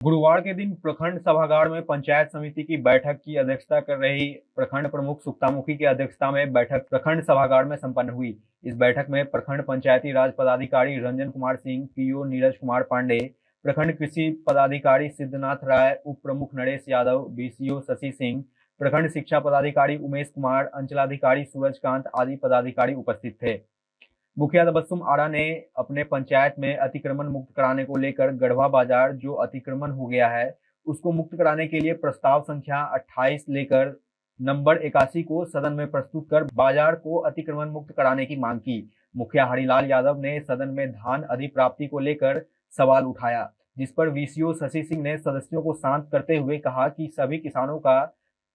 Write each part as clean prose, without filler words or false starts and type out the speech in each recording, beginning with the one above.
गुरुवार के दिन प्रखंड सभागार में पंचायत समिति की बैठक की अध्यक्षता कर रही प्रखंड प्रमुख सुक्तामुखी की अध्यक्षता में बैठक प्रखंड सभागार में संपन्न हुई। इस बैठक में प्रखंड पंचायती राज पदाधिकारी रंजन कुमार सिंह, पीओ नीरज कुमार पांडे, प्रखंड कृषि पदाधिकारी सिद्धनाथ राय, उप प्रमुख नरेश यादव, बीसीओ शशि सिंह, प्रखंड शिक्षा पदाधिकारी उमेश कुमार, अंचलाधिकारी सूरजकांत आदि पदाधिकारी उपस्थित थे। मुखिया तबस्सुम आरा ने अपने पंचायत में अतिक्रमण मुक्त कराने को लेकर गढ़वा बाजार जो अतिक्रमण हो गया है उसको मुक्त कराने के लिए प्रस्ताव संख्या 28 लेकर नंबर 81 को सदन में प्रस्तुत कर बाजार को अतिक्रमण मुक्त कराने की मांग की। मुखिया हरिलाल यादव ने सदन में धान अधिप्राप्ति को लेकर सवाल उठाया, जिस पर वीसीओ शशि सिंह ने सदस्यों को शांत करते हुए कहा कि सभी किसानों का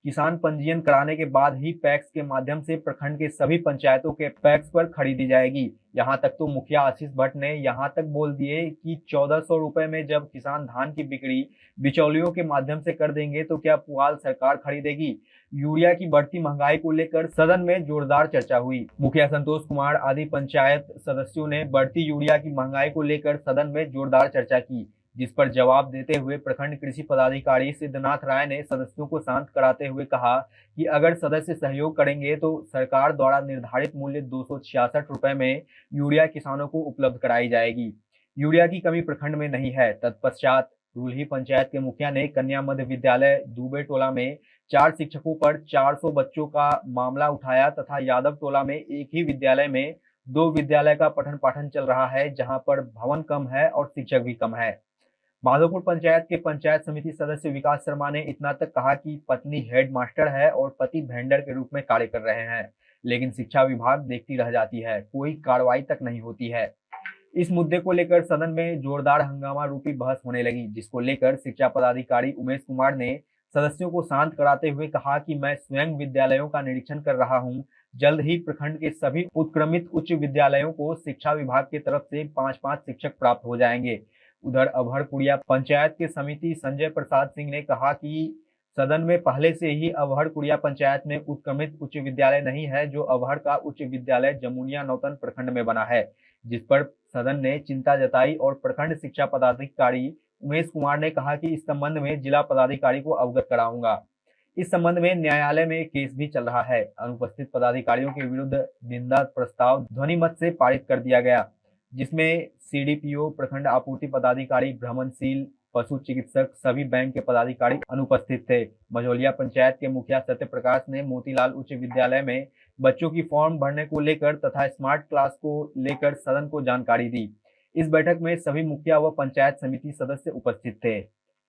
किसान पंजीयन कराने के बाद ही पैक्स के माध्यम से प्रखंड के सभी पंचायतों के पैक्स पर खरीदी जाएगी। यहां तक तो मुखिया आशीष भट्ट ने यहां तक बोल दिए कि 1400 रुपए में जब किसान धान की बिक्री बिचौलियों के माध्यम से कर देंगे तो क्या पुआल सरकार खरीदेगी। यूरिया की बढ़ती महंगाई को लेकर सदन में जोरदार चर्चा हुई। मुखिया संतोष कुमार आदि पंचायत सदस्यों ने बढ़ती यूरिया की महंगाई को लेकर सदन में जोरदार चर्चा की, जिस पर जवाब देते हुए प्रखंड कृषि पदाधिकारी सिद्धनाथ राय ने सदस्यों को शांत कराते हुए कहा कि अगर सदस्य सहयोग करेंगे तो सरकार द्वारा निर्धारित मूल्य 266 रुपए में यूरिया किसानों को उपलब्ध कराई जाएगी। यूरिया की कमी प्रखंड में नहीं है। तत्पश्चात रूल्ही पंचायत के मुखिया ने कन्या मध्य विद्यालय दूबे टोला में 4 शिक्षकों पर 400 बच्चों का मामला उठाया तथा यादव टोला में एक ही विद्यालय में 2 विद्यालय का पठन पाठन चल रहा है, जहां पर भवन कम है और शिक्षक भी कम है। माधोपुर पंचायत के पंचायत समिति सदस्य विकास शर्मा ने इतना तक कहा कि पत्नी हेड मास्टर है और पति वेंडर के रूप में कार्य कर रहे हैं, लेकिन शिक्षा विभाग देखती रह जाती है, कोई कार्रवाई तक नहीं होती है। इस मुद्दे को लेकर सदन में जोरदार हंगामा रूपी बहस होने लगी, जिसको लेकर शिक्षा पदाधिकारी उमेश कुमार ने सदस्यों को शांत कराते हुए कहा कि मैं स्वयं विद्यालयों का निरीक्षण कर रहा हूं। जल्द ही प्रखंड के सभी उत्क्रमित उच्च विद्यालयों को शिक्षा विभाग की तरफ से 5-5 शिक्षक प्राप्त हो जाएंगे। उधर अभहरकुड़िया पंचायत के समिति संजय प्रसाद सिंह ने कहा कि सदन में पहले से ही अभहरकुड़िया पंचायत में उत्क्रमित उच्च विद्यालय नहीं है, जो अभहर का उच्च विद्यालय जमुनिया नौतन प्रखंड में बना है, जिस पर सदन ने चिंता जताई और प्रखंड शिक्षा पदाधिकारी उमेश कुमार ने कहा कि इस संबंध में जिला पदाधिकारी को अवगत कराऊंगा। इस संबंध में न्यायालय में केस भी चल रहा है। अनुपस्थित पदाधिकारियों के विरुद्ध निंदा प्रस्ताव ध्वनि मत से पारित कर दिया गया, जिसमें सीडीपीओ, प्रखंड आपूर्ति पदाधिकारी, भ्रमणशील पशु चिकित्सक, सभी बैंक के पदाधिकारी अनुपस्थित थे। मझौलिया पंचायत के मुखिया सत्य प्रकाश ने मोतीलाल उच्च विद्यालय में बच्चों की फॉर्म भरने को लेकर तथा स्मार्ट क्लास को लेकर सदन को जानकारी दी। इस बैठक में सभी मुखिया व पंचायत समिति सदस्य उपस्थित थे।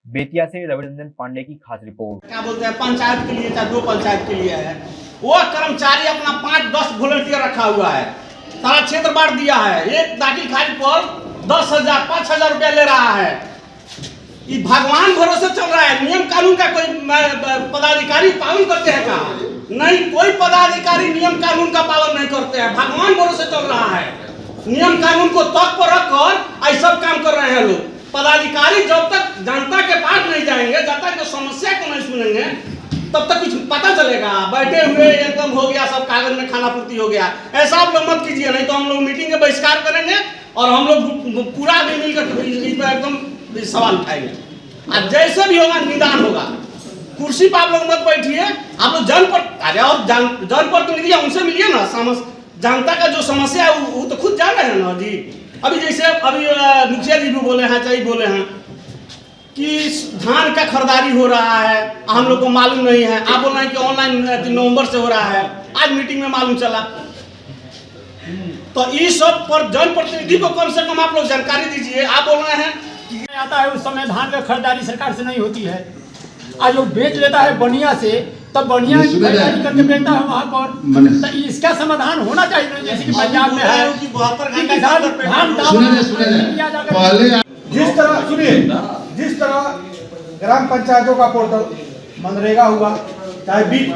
बेतिया से रविरंजन पांडे की खास रिपोर्ट। क्या बोलते हैं, पंचायत के लिए चाहे 2 पंचायत के लिए है, वो कर्मचारी अपना 5-10 वॉलंटियर रखा हुआ है, सारा क्षेत्र बांट दिया है। एक दाखिल खारिज पर 10,000 5,000 रुपया ले रहा है। ये भगवान भरोसे चल रहा है। नियम कानून का कोई पदाधिकारी पालन करते हैं क्या? नहीं, कोई पदाधिकारी नियम कानून का पालन नहीं करते हैं। भगवान भरोसे चल रहा है। नियम कानून को तक पर रखकर ऐसा काम कर रहे हैं लोग। पदाधिकारी जब तक जनता के पास नहीं जाएंगे, जब तक समस्या को नहीं सुनेंगे, तब तक कुछ पता चलेगा। बैठे हुए एकदम हो गया, सब कागज में खाना पूर्ति हो गया, ऐसा आप लोग मत कीजिए, नहीं तो हम लोग मीटिंग के बहिष्कार करेंगे और हम लोग पूरा भी मिलकर इस पर एकदम सवाल उठाएंगे। और जैसे भी होगा निदान होगा। कुर्सी पर आप लोग मत बैठिए, आप लोग जनप्रतिनिधि उनसे मिलिए ना। जनता का जो समस्या है वो तो खुद जान रहे हैं ना जी। अभी जैसे अभी मुखिया जी भी बोले हैं, चाहिए बोले हैं कि धान का खरीदारी हो रहा है, हम लोग को मालूम नहीं है। आप बोल रहे हैं कि ऑनलाइन नवंबर से हो रहा है, आज मीटिंग में मालूम चला। तो इस सब पर जनप्रतिनिधि को कम से कम आप लोग जानकारी दीजिए। आप बोल रहे हैं कि आता है उस समय धान का खरीदारी सरकार से नहीं होती है। आज लोग बेच लेता है बढ़िया से, तब बढ़िया खरीदारी करके बेचता है वहाँ पर। तो इसका समाधान होना चाहिए, जैसे कि पंजाब में है कि 72 घंटे जिस तरह ग्राम पंचायतों का पोर्टल, मनरेगा हुआ, चाहे बीज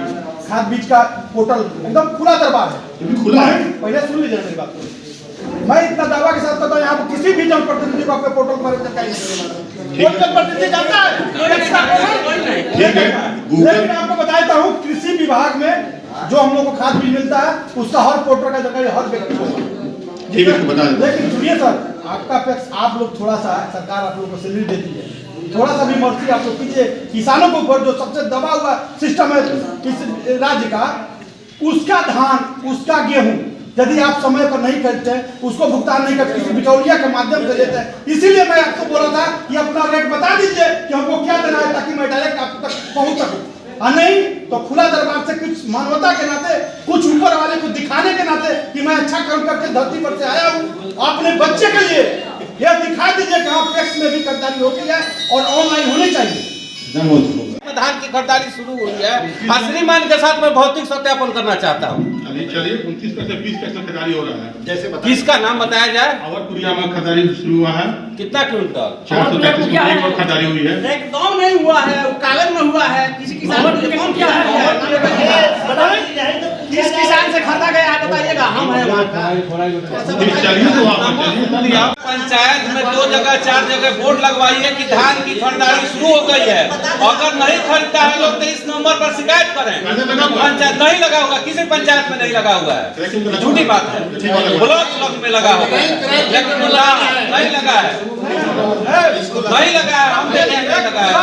खाद बीज का पोर्टल एकदम खुला दरबार है। खुला है, पहले सुन लीजिए मेरी बात को। मैं इतना दावा के साथ कहता हूँ, यहाँ पर किसी भी जनप्रतिनिधि को अपने पोर्टल पर जानकारी नहीं, जनप्रतिनिधि जानता है। लेकिन आपको बताता हूँ, कृषि विभाग में जो हम लोग को खाद बीज मिलता है, उसका हर पोर्टल का जानकारी हर व्यक्ति को। लेकिन सुनिए सर, आपका टैक्स आप लोग थोड़ा सा, सरकार आप लोगों को सैलरी देती है, थोड़ा सा भी मर्जी आप लोग कीजिए। किसानों के ऊपर जो सबसे दबा हुआ सिस्टम है इस राज्य का, उसका धान, उसका गेहूं यदि आप समय पर नहीं करते, उसको भुगतान नहीं करते, किसी बिचौलिया के माध्यम से लेते हैं, इसीलिए मैं आपको बोला था कि अपना रेट बता दीजिए कि हमको क्या देना है, ताकि मैं डायरेक्ट आप तक पहुंच सकूं। और नहीं तो खुला दरबार से कुछ मानवता के नाते, कुछ ऊपर वाले को दिखाने के नाते कि मैं अच्छा काम करके धरती पर से आया हूँ, अपने बच्चे के लिए यह दिखा दीजिए कि हाँ टैक्स में भी खरीदारी होती है और ऑनलाइन होनी चाहिए। धान की खरीदारी शुरू हुई है, श्रीमान के साथ मैं भौतिक सत्यापन करना चाहता हूँ। अभी चलिए 29% 20% खरीदारी हो रहा है। जैसे किसका नाम बताया जाए? अवरपुरिया में खरीदारी शुरू हुआ है। कितना क्विंटल? 433 क्विंटल और खरीदारी हुई है। एकदम नहीं हुआ है, वो कागज में हुआ है। किसी किसान को कौन क्या है? किस किसान से खरीदा गया है बताइएगा। हम है चलिए तो आप पंचायत में 2 जगह 4 जगह बोर्ड लगवाई है कि धान की खरीदारी शुरू हो गई है। अगर नहीं खरीदता है लोग तो इस नंबर पर शिकायत करें। पंचायत नहीं लगा होगा, किसी पंचायत में नहीं लगा हुआ है, झूठी बात है। ब्लॉक में लगा होगा, लेकिन नहीं लगा है, नहीं लगा है। हम नहीं लगा है।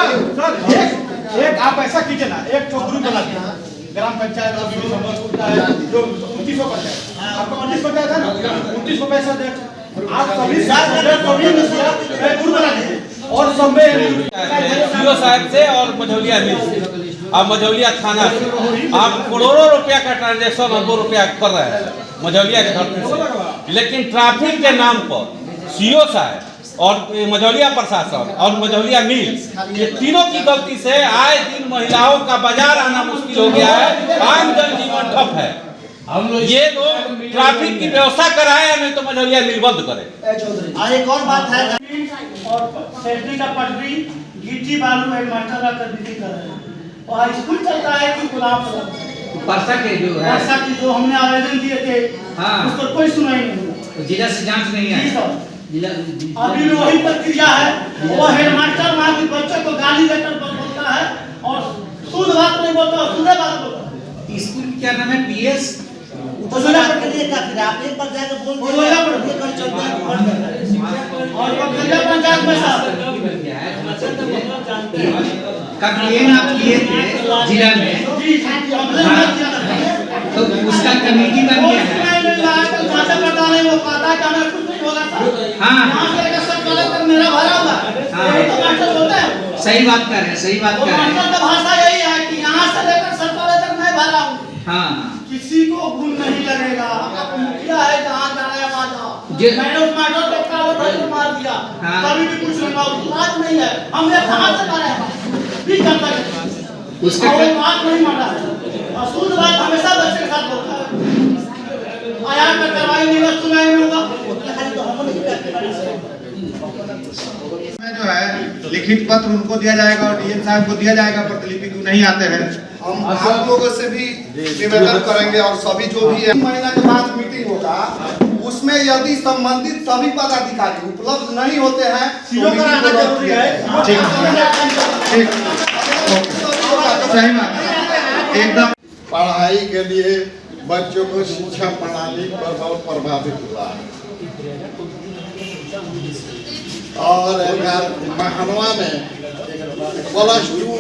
एक आप ऐसा कीजिए ना, एक ग्रुप बना दीजिए ग्राम पंचायत जो 29 पंचायत, आपको 29 पंचायत है ना, 29 को पैसा दे आप सभी ग्रुप बना दीजिए और सब सीओ साहब से और मझौलिया मिल से और मझौलिया थाना से आप करोड़ों रुपया का ट्रांजेक्शन अरबों रुपया कर रहे हैं मझौलिया के धरती से, लेकिन ट्रैफिक के नाम पर सीओ साहब और मझौलिया प्रशासन और मझौलिया मिल, ये तीनों की गलती से आए दिन महिलाओं का बाजार आना मुश्किल हो गया है, आम जनजीवन ठप है। ये लोग ट्रैफिक की व्यवस्था कराए, नहीं तो मझौलिया मिल बंद करे। और एक और बात है, और फैक्ट्री का पटरी गिट्टी बालू हेडमास्टर का खरीदी कर रहे हैं और स्कूल चलता है कि गुलाब वर्षा के जो है, वर्षा की जो हमने आवेदन दिए थे, हाँ, उस पर कोई सुनाई नहीं हुआ। जिला से जांच नहीं आई। अभी भी वही प्रक्रिया है। वो हेडमास्टर वहाँ के बच्चों को गाली देकर बोलता है और शुद्ध बात नहीं बोलता, शुद्ध बात बोलता है। स्कूल क्या नाम है? पीएस के लिए का फिर आप एक बार जाकर बोल दीजिए और वो जिला पंचायत में कंप्लेन आप किए थे जिला में, तो उसका कमेटी बन गया है। वो पता कि हमें कुछ नहीं होगा था। हाँ, यहाँ से लेकर सब कलेक्टर मेरा भरा हुआ है। हाँ, यही तो मास्टर बोलते हैं। सही बात कर रहे हैं, सही बात कर रहे हैं। मास्टर का भाषा यही है कि यहाँ से लेकर सब कलेक्टर मैं भरा हूँ। हाँ, किसी को गुण नहीं लगेगा। आपका मुखिया है, जहाँ जाना है वहाँ जाओ। मैंने उस मास्टर को काले को मार दिया, हाँ, कभी भी कुछ नहीं हुआ। बात नहीं है, हमने कहाँ से मारा है भी जनता के उसका बात नहीं मारा है। और शुद्ध बात हमेशा बच्चे के साथ बोलता है। आया में करवाई नहीं होगा, सुनाई नहीं होगा। जो है लिखित पत्र उनको दिया जाएगा और डीएम साहब को दिया जाएगा, प्रतिलिपि क्यों नहीं आते हैं। हम आप लोगों से भी निवेदन करेंगे और सभी जो भी है महीना के बाद मीटिंग होगा, उसमें यदि संबंधित सभी पदाधिकारी उपलब्ध नहीं होते हैं तो कराना जरूरी है। सही बात एकदम। पढ़ाई के लिए बच्चों को शिक्षा प्रणाली पर बहुत प्रभावित हुआ है और महनवा में +2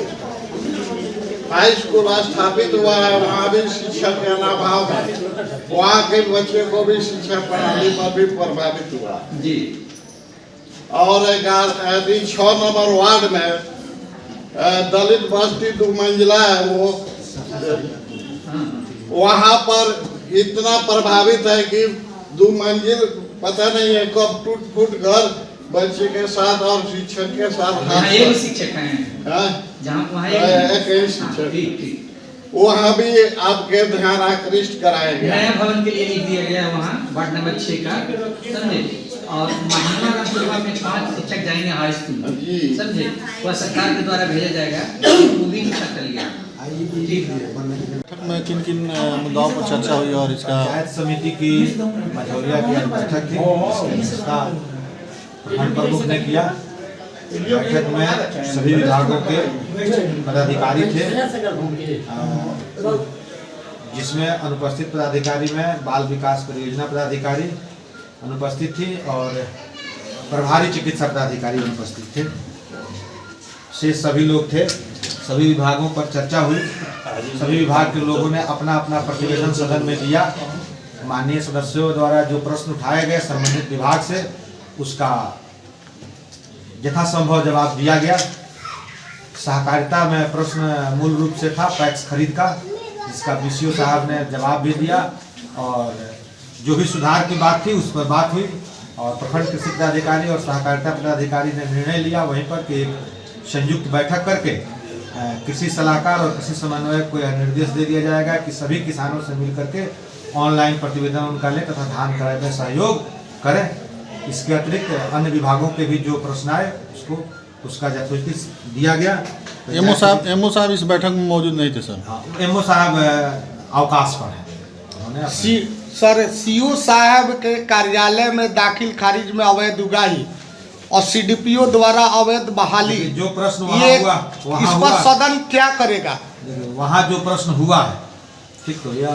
हाई स्कूल स्थापित हुआ है। वहाँ भी शिक्षक के अभाव है, वहाँ के बच्चे को भी शिक्षा प्रणाली पर भी प्रभावित हुआ जी। और 6 नंबर वार्ड में दलित बस्ती 2 मंजिला है, वो वहाँ पर इतना प्रभावित है कि 2 मंजिल पता नहीं है कब टूट फूट घर बच्चे के साथ और शिक्षक के साथ एक शिक्षक हैं जहाँ वहाँ एक शिक्षक, वहाँ भी आपके ध्यान आकृष्ट कराएंगे। नया भवन के लिए लिख दिया गया वहाँ वार्ड नंबर 6 का, समझे। और महात्मा रामपुरवा में 5 शिक्षक जाएंगे हाई स्कूल, समझे। वह सरकार के द्वारा भेजा जाएगा, वो भी कर लिया। में किन किन मुद्दाओं पर चर्चा हुई और इसका पंचायत समिति की मझौलिया की बैठक थी, इसका प्रखंड प्रमुख ने किया। बैठक में सभी विभागों के पदाधिकारी थे, जिसमें अनुपस्थित पदाधिकारी में बाल विकास परियोजना पदाधिकारी अनुपस्थित थी और प्रभारी चिकित्सा पदाधिकारी अनुपस्थित थे। से सभी लोग थे, सभी विभागों पर चर्चा हुई, सभी विभाग के लोगों ने अपना अपना प्रतिवेदन सदन में दिया। माननीय सदस्यों द्वारा जो प्रश्न उठाए गए संबंधित विभाग से, उसका यथासंभव जवाब दिया गया। सहकारिता में प्रश्न मूल रूप से था पैक्स खरीद का, जिसका बीसीओ साहब ने जवाब भी दिया और जो भी सुधार की बात थी उस पर बात हुई और प्रखंड कृषि पदाधिकारी और सहकारिता पदाधिकारी ने निर्णय लिया वहीं पर कि एक संयुक्त बैठक करके कृषि सलाहकार और कृषि समन्वयक को यह निर्देश दे दिया जाएगा कि सभी किसानों से मिल करके ऑनलाइन प्रतिवेदन उनका लें तथा धान क्रय में सहयोग करें। इसके अतिरिक्त अन्य विभागों के भी जो प्रश्न आए उसका यथोचित दिया गया। एमओ साहब इस बैठक में मौजूद नहीं थे सर। एमओ साहब अवकाश पर हैं। सर सीओ साहब के कार्यालय में दाखिल खारिज में अवैध उगाही और सीडीपीओ द्वारा अवैध बहाली, जो प्रश्न वहाँ हुआ इस पर सदन क्या करेगा? वहाँ जो प्रश्न हुआ है, ठीक, तो यह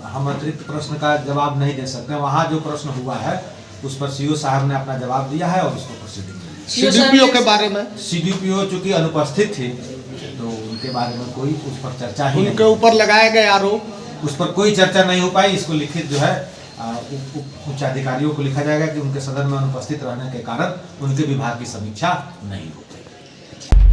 हम अतिरिक्त प्रश्न का जवाब नहीं दे सकते। वहाँ जो प्रश्न हुआ है उस पर सीओ साहब ने अपना जवाब दिया है और उसको प्रोसीडिंग। सीडीपीओ के बारे में सीडीपीओ चूंकि अनुपस्थित थी तो उनके बारे में कोई उस पर चर्चा ही उनके ऊपर लगाए गए आरोप, उस पर कोई चर्चा नहीं हो पाई। इसको लिखित जो है उच्च अधिकारियों को लिखा जाएगा कि उनके सदन में अनुपस्थित रहने के कारण उनके विभाग की समीक्षा नहीं हो पाई।